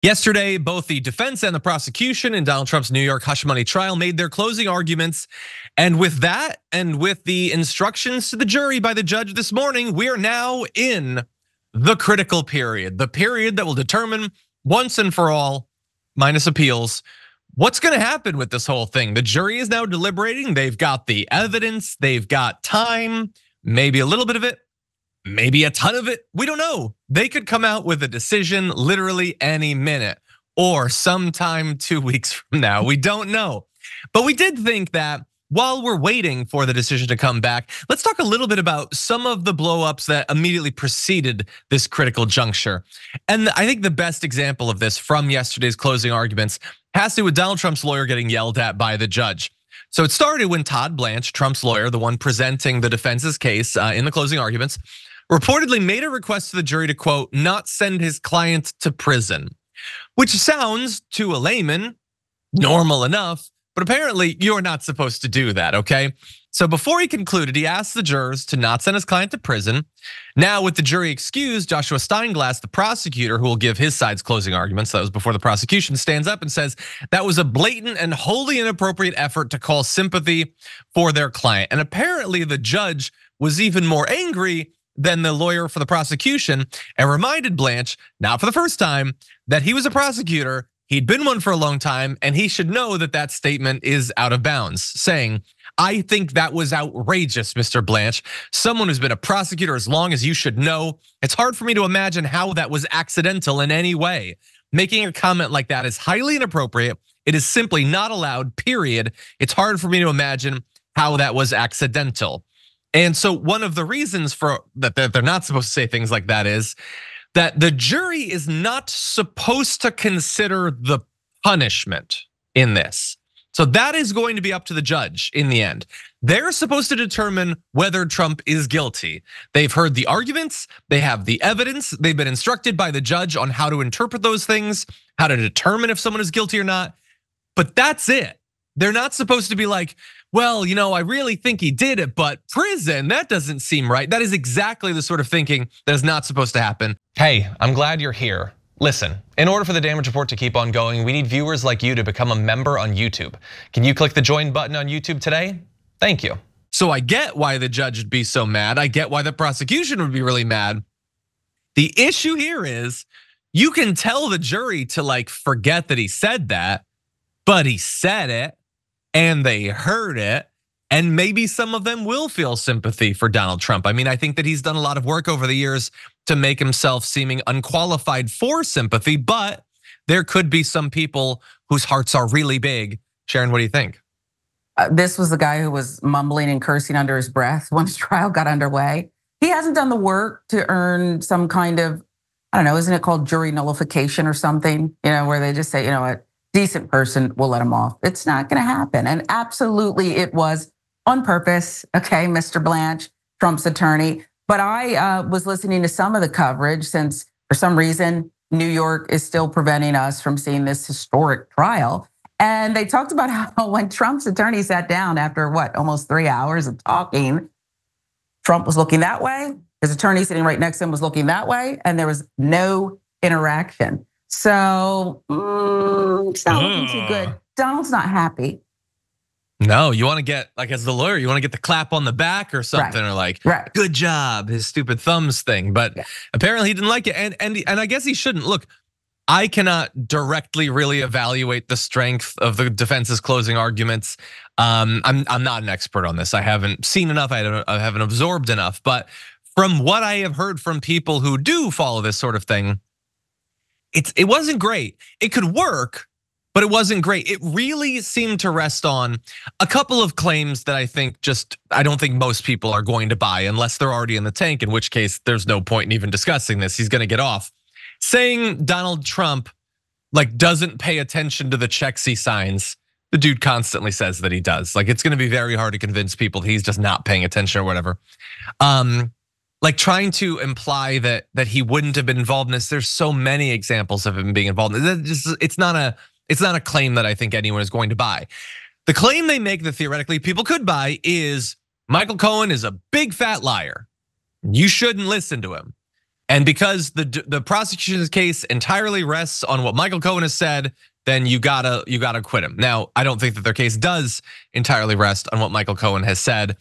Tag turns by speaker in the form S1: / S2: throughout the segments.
S1: Yesterday, both the defense and the prosecution in Donald Trump's New York hush money trial made their closing arguments. And with that, and with the instructions to the jury by the judge this morning, we are now in the critical period, the period that will determine once and for all, minus appeals, what's gonna happen with this whole thing. The jury is now deliberating. They've got the evidence, they've got time, maybe a little bit of it, maybe a ton of it, we don't know. They could come out with a decision literally any minute or sometime 2 weeks from now. We don't know. But we did think that while we're waiting for the decision to come back, let's talk a little bit about some of the blowups that immediately preceded this critical juncture. And I think the best example of this from yesterday's closing arguments has to do with Donald Trump's lawyer getting yelled at by the judge. So it started when Todd Blanche, Trump's lawyer, the one presenting the defense's case in the closing arguments, reportedly made a request to the jury to, quote, not send his client to prison, which sounds to a layman normal enough, but apparently you're not supposed to do that, okay? So before he concluded, he asked the jurors to not send his client to prison. Now with the jury excused, Joshua Steinglass, the prosecutor who will give his side's closing arguments, that was before the prosecution, stands up and says that was a blatant and wholly inappropriate effort to call sympathy for their client. And apparently the judge was even more angry than the lawyer for the prosecution and reminded Blanche, not for the first time, that he was a prosecutor, he'd been one for a long time, and he should know that that statement is out of bounds, saying, I think that was outrageous, Mr. Blanche. Someone who's been a prosecutor as long as you should know. It's hard for me to imagine how that was accidental in any way. Making a comment like that is highly inappropriate. It is simply not allowed, period. It's hard for me to imagine how that was accidental. And so one of the reasons for that they're not supposed to say things like that is that the jury is not supposed to consider the punishment in this. So that is going to be up to the judge in the end. They're supposed to determine whether Trump is guilty. They've heard the arguments, they have the evidence, they've been instructed by the judge on how to interpret those things, how to determine if someone is guilty or not. But that's it. They're not supposed to be like, well, I really think he did it, but prison, that doesn't seem right. That is exactly the sort of thinking that is not supposed to happen. Hey, I'm glad you're here. Listen, in order for the Damage Report to keep on going, we need viewers like you to become a member on YouTube. Can you click the join button on YouTube today? Thank you. So I get why the judge would be so mad. I get why the prosecution would be really mad. The issue here is you can tell the jury to forget that he said that, but he said it. And they heard it, and maybe some of them will feel sympathy for Donald Trump. I mean, I think that he's done a lot of work over the years to make himself seeming unqualified for sympathy, but there could be some people whose hearts are really big. Sharon, what do you think?
S2: This was the guy who was mumbling and cursing under his breath when his trial got underway. He hasn't done the work to earn some kind of, I don't know, isn't it called jury nullification or something? Where they just say, a decent person will let him off. It's not gonna happen. And absolutely it was on purpose, okay, Mr. Blanche, Trump's attorney. But I was listening to some of the coverage since for some reason, New York is still preventing us from seeing this historic trial. And they talked about how when Trump's attorney sat down after almost 3 hours of talking, Trump was looking that way. His attorney sitting right next to him was looking that way, and there was no interaction. So it's not looking too good. Donald's not happy.
S1: No, you want to get, as the lawyer, you want to get the clap on the back or something, right. Or good job, his stupid thumbs thing. But apparently he didn't like it, and I guess he shouldn't. Look, I cannot directly really evaluate the strength of the defense's closing arguments. I'm not an expert on this. I haven't seen enough. I haven't absorbed enough. But from what I have heard from people who do follow this sort of thing, it wasn't great. It could work, but it wasn't great. It really seemed to rest on a couple of claims that I don't think most people are going to buy unless they're already in the tank, in which case there's no point in even discussing this. He's gonna get off. Saying Donald Trump doesn't pay attention to the checks he signs. The dude constantly says that he does. It's gonna be very hard to convince people he's just not paying attention or whatever. Trying to imply that he wouldn't have been involved in this. There's so many examples of him being involved. It's not a claim that I think anyone is going to buy. The claim they make that theoretically people could buy is Michael Cohen is a big fat liar. You shouldn't listen to him. And because the prosecution's case entirely rests on what Michael Cohen has said, then you gotta acquit him. Now, I don't think that their case does entirely rest on what Michael Cohen has said,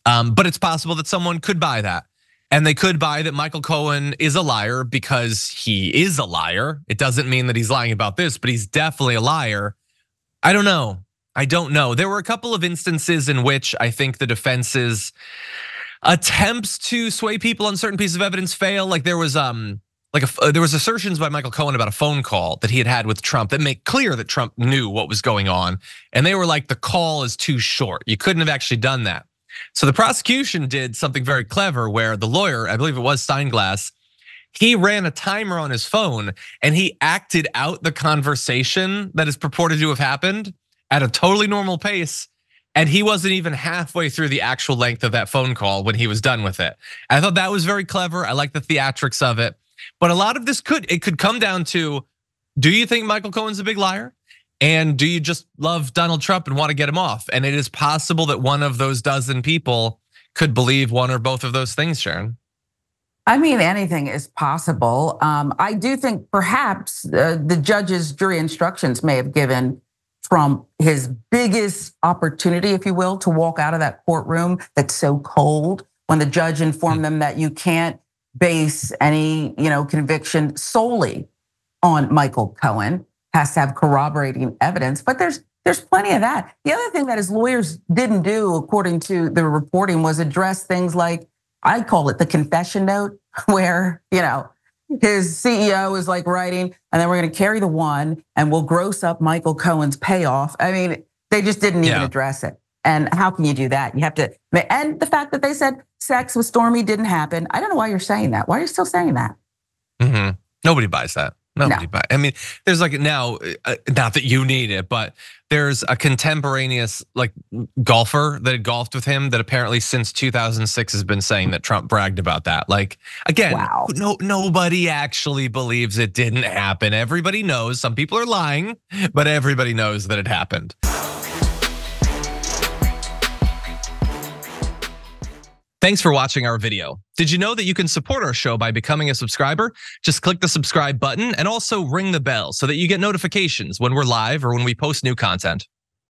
S1: but it's possible that someone could buy that. And they could buy that Michael Cohen is a liar because he is a liar. It doesn't mean that he's lying about this, but he's definitely a liar. I don't know. There were a couple of instances in which I think the defense's attempts to sway people on certain pieces of evidence fail. Like there was assertions by Michael Cohen about a phone call that he had with Trump that make clear that Trump knew what was going on. And they were like, the call is too short. You couldn't have actually done that. So the prosecution did something very clever where the lawyer, I believe it was Steinglass, he ran a timer on his phone and he acted out the conversation that is purported to have happened at a totally normal pace. And he wasn't even halfway through the actual length of that phone call when he was done with it. I thought that was very clever. I like the theatrics of it. But a lot of this could come down to, do you think Michael Cohen's a big liar? And do you just love Donald Trump and want to get him off? And it is possible that one of those dozen people could believe one or both of those things, Sharon.
S2: I mean, anything is possible. I do think perhaps the judge's jury instructions may have given Trump his biggest opportunity, if you will, to walk out of that courtroom that's so cold, when the judge informed them that you can't base any, conviction solely on Michael Cohen, has to have corroborating evidence. But there's plenty of that. The other thing that his lawyers didn't do, according to the reporting, was address things like, I call it the confession note, where, his CEO is like writing, and then we're gonna carry the one and we'll gross up Michael Cohen's payoff. I mean, they just didn't even address it. And how can you do that? You have to, and the fact that they said sex with Stormy didn't happen. I don't know why you're saying that. Why are you still saying that?
S1: Nobody buys that. Nobody buys. I mean, there's like now, not that you need it, but there's a contemporaneous like golfer that had golfed with him that apparently since 2006 has been saying that Trump bragged about that. Like again,
S2: wow.
S1: Nobody actually believes it didn't happen. Everybody knows. Some people are lying, but everybody knows that it happened. Thanks for watching our video. Did you know that you can support our show by becoming a subscriber? Just click the subscribe button and also ring the bell so that you get notifications when we're live or when we post new content.